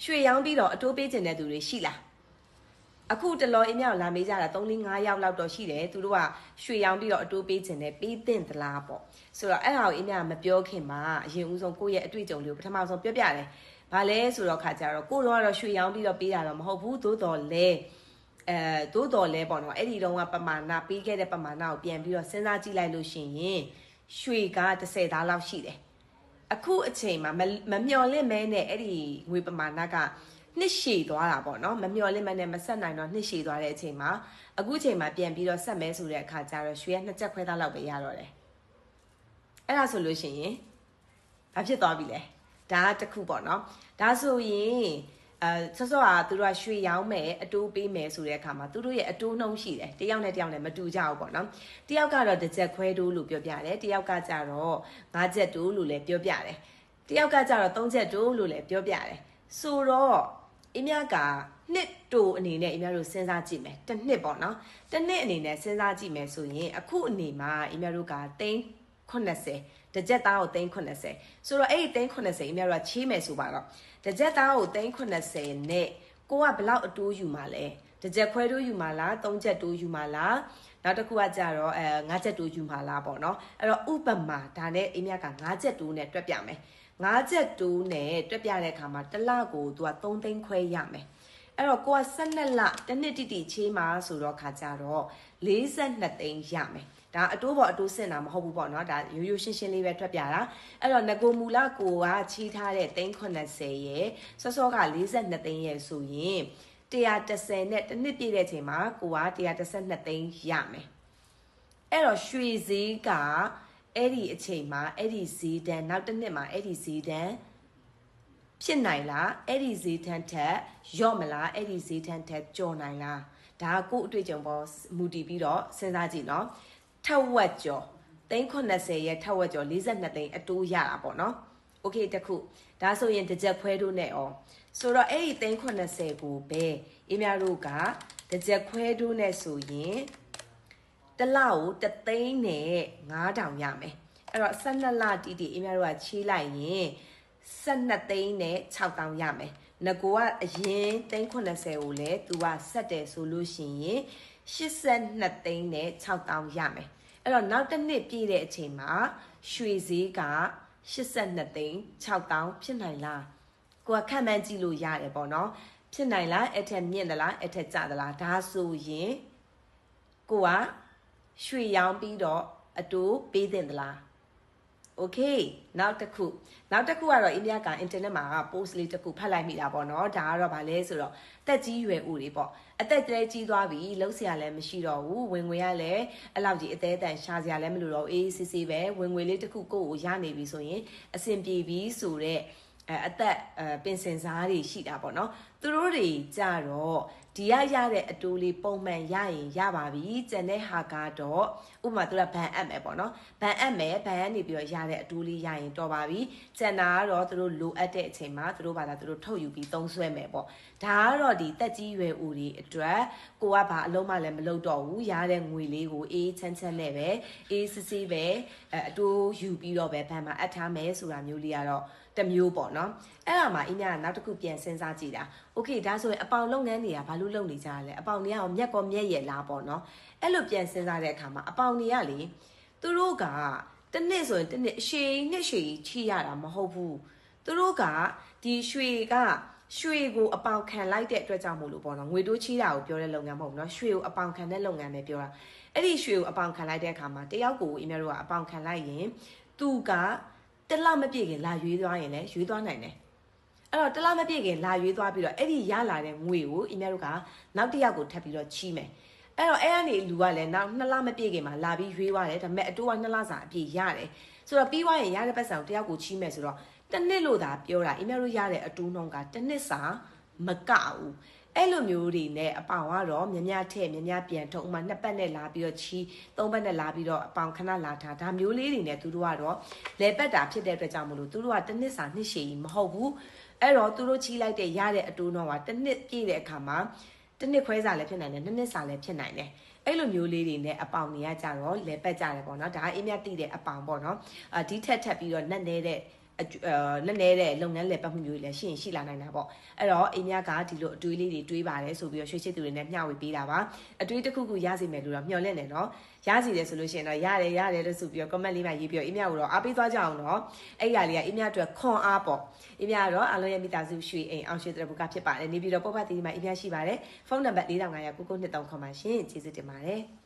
ရွှေရောင်းပြီးတော့အတိုးပေးကျင်တဲ့သူတွေရှိလားအခုတလောအင်းမြောက်လာမေးကြတာ3-5ယောက်လောက်တော့ရှိတယ်သူတို့ကရွှေရောင်းပြီးတော့အတိုးပေးကျင်တယ်ပေးသင့်သလားပေါ့ဆိုတော့အဲ့ဒါကိုအင်းမြောက်မပြောခင်မှာအရင်ဦးဆုံးကိုယ့်ရဲ့အတွေ့အကြုံလေးကိုပထမဆုံးပြောပြတယ်ဘာလဲဆိုတော့ခါကြတော့ကိုတော့ရွှေရောင်းပြီးတော့ပေးတာတော့မဟုတ်ဘူးသို့တော်လဲပေါ့နော်အဲ့ဒီတော့ကပမာဏပေးခဲ့တဲ့ပမာဏကိုပြန်ပြီးတော့စဉ်းစားကြည့်လိုက်လို့ရှိရင်ရွှေက30သားလောက်ရှိတယ်အခုအချိန်မှာမမျော်လင့်မဲနဲ့အဲ့ဒီငွေပမာဏကနှစ်ရှည်သွားတာပေါ့နော်မမျော်လင့်မဲနဲ့မဆက်နိုင်တော့နှစ်ရှည်သွားတဲ့အချိန်မှာအခုအချိန်မှာပြန်ပြီးတော့ဆက်မဲဆိုတဲ့အခါကျတော့ရွှေက2ချက်ခွဲသားလောက်ပဲရတော့တယ်အဲ့ဒါဆိုလို့ရှိရင်ဘာဖြစ်သွားပြီလဲဒါကတစ်ခုပေါ့နော်ဒါဆိုရင်ဆော့ဆော့ကသူတို့ကရွှေရောင်းမယ်အတိုးပေးမယ်ဆိုတဲ့အခါမှာသူတို့ရဲ့အတိုးနှုန်းရှိတယ်တယောက်နဲ့တယောက်နဲ့မတူကြဘူးပေါ့နော်တယောက်ကတော့တစ်ချက်ခွဲတိုးလို့ပြောပြတယ်တယောက်ကကြတော့5ချက်တိုးလို့လည်းပြောပြတယ်တယောက်ကကြတော့3ချက်တိုးလို့လည်းပြောပြတယ်ဆိုတော့အမြကနှစ်တိုအနေနဲ့အမြတို့စဉ်းစားကြည့်မယ်တစ်နှစ်ပေါ့နော်တစ်နှစ်အနေနဲ့စဉ်းစားကြည့်မယ်ဆိုရင်အခုအနေမှာအမြတို့က380တစ်ချက်သားကို380ဆိုတော့အဲ့ဒီ380အမြတို့ကချေးမယ်ဆိုပါတော့တစ်ချက်သားကို380နဲ့ကိုကဘလောက်အတိုးယူမှာလဲတစ်ချက်ခွဲတိုးယူမှာလား3ချက်တိုးယူမှာလားနောက်တစ်ခုကကြတော့5ချက်တိုးယူမှာလားပေါ့နော်အဲ့တော့ဥပမာဒါနဲ့အမြက5ချက်တိုးနဲ့တွက်ပြမယ်5ချက်တိုးနဲ့တွက်ပြတဲ့အခါမှာတစ်လကိုသူက3သိန်းခွဲရမယ်အဲ့တော့ကိုက12လတစ်နှစ်တိတိချေးမှာဆိုတော့ခါကြတော့42သိန်းရမယ်ဒါအတိုးပေါ်အတိုးစင်တာမဟုတ်ဘူးပေါ့နော်ဒါရိုးရိုးရှင်းရှင်းလေးပဲထွက်ပြတာအဲ့တော့ငကိုမူလကိုကချီးထားတဲ့380ရဲ့စောစောက42သိန်းရဲ့ဆိုရင်130နဲ့တစ်နှစ်ပြည့်တဲ့အချိန်မှာကိုက132သိန်းရမယ်အဲ့တော့ရွှေဈေးကအဲ့ဒီအချိန်မှာအဲ့ဒီဈေးတန်းနောက်တစ်နှစ်မှာအဲ့ဒီဈေးတန်းဖြစ်နိုင်လားအဲ့ဒီဈေးတန်းထက်ရော့မလားအဲ့ဒီဈေးတန်းထက်ကျော်နိုင်လားဒါကိုအတွေ့အကြုံပေါ်မူတည်ပြီးတော့စဉ်းစားကြည့်နော်ထက်ဝက်ကျော်380ရဲ့ထက်ဝက်ကျော်42သိန်းအတိုးရတာပေါ့နော်โอเคတခုဒါဆိုရင်တစ်ချက်ခွဲတို့နဲ့ဩဆိုတော့အဲ့ဒီ380ကိုပဲအများတို့ကတစ်ချက်ခွဲတို့နဲ့ဆိုရင်တစ်လကို3သိန်းနဲ့9000ရမယ်အဲ့တော့12လတီးတီအများတို့ကချေးလိုက်ရင်12သိန်းနဲ့6000ရမယ်ငကိုကအရင်380ကိုလည်းသူကဆက်တယ်ဆိုလို့ရှိရင်82သိန်းနဲ့6000ရမယ်အဲ့တော့နောက်တစ်နှစ်ပြည့်တဲ့အချိန်မှာရွှေဈေးက82သိန်း6000ဖြစ်နိုင်လားကိုကခံမှန်းကြည့်လို့ရတယ်ပေါ့နော်ဖြစ်နိုင်လားအထက်မြင့်သလားအထက်ကျသလားဒါဆိုရင်ကိုကရွှေရောင်းပြီးတော့အတိုးပေးသင့်သလားโอเคနောက်တစ်ခုကတော့အိန္ဒိယကအင်တာနက်မှာက post လေးတစ်ခုဖတ်လိုက်မိတာပေါ့နော်ဒါကတော့ဗာလဲဆိုတော့တက်ကြီးရွယ်ဦးတွေပေါ့အသက်လည်းကြီးသွားပြီလှုပ်เสียလည်းမရှိတော့ဘူးဝင်ငွေကလည်းအဲ့လောက်ကြီးအသေးအတန်ရှာစရာလည်းမလိုတော့အေးစစ်စစ်ပဲဝင်ငွေလေးတစ်ခုကိုရနေပြီဆိုရင်အဆင်ပြေပြီဆိုတော့အသက်ပင်စင်စားတွေရှိတာပေါ့နော်သူတို့တွေကြတော့ဒီရတဲ့အတိုးလေးပုံမှန်ရရင်ရပါပြီကျန်တဲ့ဟာကတော့ဥပမာသူကဘန်အပ်မယ်ပေါ့နော်ဘန်အပ်မယ်ဘန်ကနေပြီးတော့ရတဲ့အတိုးလေးရရင်တော်ပါပြီကျန်တာကတော့သူတို့လိုအပ်တဲ့အချိန်မှာသူတို့ဘာသာသူတို့ထုတ်ယူပြီးသုံးစွဲမယ်ပေါ့ဒါကတော့ဒီတက်ကြီးရွယ်ဦးတွေအတွက်ကိုကဘာအလုံးမလည်းမလုပ်တော့ဘူးရတဲ့ငွေလေးကိုအေးချမ်းနဲ့ပဲအေးစစ်စစ်ပဲအတိုးယူပြီးတော့ပဲဘန်မှာအပ်ထားမယ်ဆိုတာမျိုးလေးကတော့တမျိုးပေါ့နော်အဲ့ဒါမှအင်းညာနောက်တစ်ခုပြန်စဉ်းစားကြည့်တာโอเคဒါဆိုရင်အပေါင်လုပ်ငန်းတွေကဘာလို့လုပ်နေကြရလဲအပေါင်တွေကရောမျက်ကောမျက်ရည်လားပေါ့နော်အဲ့လိုပြန်စဉ်းစားတဲ့အခါမှာအပေါင်တွေကလေသူတို့ကတစ်နှစ်ဆိုရင်တစ်နှစ်ရှည်နှစ်ရှည်ချီရတာမဟုတ်ဘူးသူတို့ကဒီရွှေကိုအပေါင်ခံလိုက်တဲ့အတွက်ကြောင့်မို့လို့ပေါ့နော်ငွေတိုးချီတာကိုပြောတဲ့လုပ်ငန်းမဟုတ်ဘူးနော်ရွှေကိုအပေါင်ခံတဲ့လုပ်ငန်းပဲပြောတာအဲ့ဒီရွှေကိုအပေါင်ခံလိုက်တဲ့အခါမှာတယောက်ကိုအင်းများတို့ကအပေါင်ခံလိုက်ရင်သူကတလမပြည့်ခင်လာရွေးသွားရင်လည်းရွေးသွားနိုင်တယ်အဲ့တော့တလမပြည့်ခင်လာရွေးသွားပြီးတော့အဲ့ဒီရလာတဲ့ငွေကိုအင်းများတို့ကနောက်တစ်ယောက်ကိုထပ်ပြီးတော့ချီးမယ်အဲ့တော့အဲ့ကနေလူကလည်းနောက်2လမပြည့်ခင်မှာလာပြီးရွေးသွားတယ်ဒါပေမဲ့အတိုးက2လစာအပြည့်ရတယ်ဆိုတော့ပြီးသွားရင်ရတဲ့ပတ်စံကိုတယောက်ကိုချီးမယ်ဆိုတော့တစ်နှစ်လို့သာပြောတာအင်းများတို့ရတဲ့အတိုးနှုန်းကတစ်နှစ်စာမကဘူးအဲ့လိုမျိုးတွေနဲ့အပေါင်ကတော့မြများထည့်မြများပြန်ထုတ်ဥမာ2ပတ်နဲ့လာပြီးတော့ချီ3ပတ်နဲ့လာပြီးတော့အပေါင်ခဏလာထားဒါမျိုးလေးတွေနဲ့သူတို့ကတော့လဲပတ်တာဖြစ်တဲ့အတွက်ကြောင့်မလို့သူတို့ကတစ်နှစ်စာနှစ်ရှည်မဟုတ်ဘူးအဲ့တော့သူတို့ချီလိုက်တဲ့ရတဲ့အတိုးနှုန်းကတစ်နှစ်ပြည့်တဲ့အခါမှာတစ်နှစ်ခွဲစာလည်းဖြစ်နိုင်တယ်နှစ်နှစ်စာလည်းဖြစ်နိုင်တယ်အဲ့လိုမျိုးလေးတွေနဲ့အပေါင်တွေကကြတော့လဲပတ်ကြတယ်ပေါ့နော်ဒါအင်းမြတိတဲ့အပေါင်ပေါ့နော်ဒီထက်ပြီးတော့နက်နေတဲ့ နည်းနည်းတဲ့လုပ်ငန်းလည်ပတ်မှုမျိုးတွေလည်းရှိလာနိုင်တာပေါ့အဲ့တော့အိမ်မြကဒီလိုအတွေးလေးတွေတွေးပါတယ်ဆိုပြီးတော့ရွှေချစ်သူတွေနဲ့မျှဝေပေးတာပါအတွေးတစ်ခုခုရစီမယ်လို့တော့မျှော်လင့်နေနော်ရစီတယ်ဆိုလို့ရှိရင်တော့ရတယ်လို့ဆိုပြီးတော့ comment လေးမှာရေးပြီးတော့အိမ်မြကိုတော့အားပေးသွားကြအောင်နော်အဲ့ဒီလေးကအိမ်မြအတွက်ခွန်အားပေါ့အိမ်မြကတော့အားလုံးရဲ့မိသားစုရွှေအိမ်အောင်ရွှေတရဘုကဖြစ်ပါတယ်နေပြီးတော့ပေါ့ဖတ်တီမှာအိမ်မြရှိပါတယ်ဖုန်းနံပါတ်4500 9923ခေါ်ပါရှင်ကျေးဇူးတင်ပါတယ်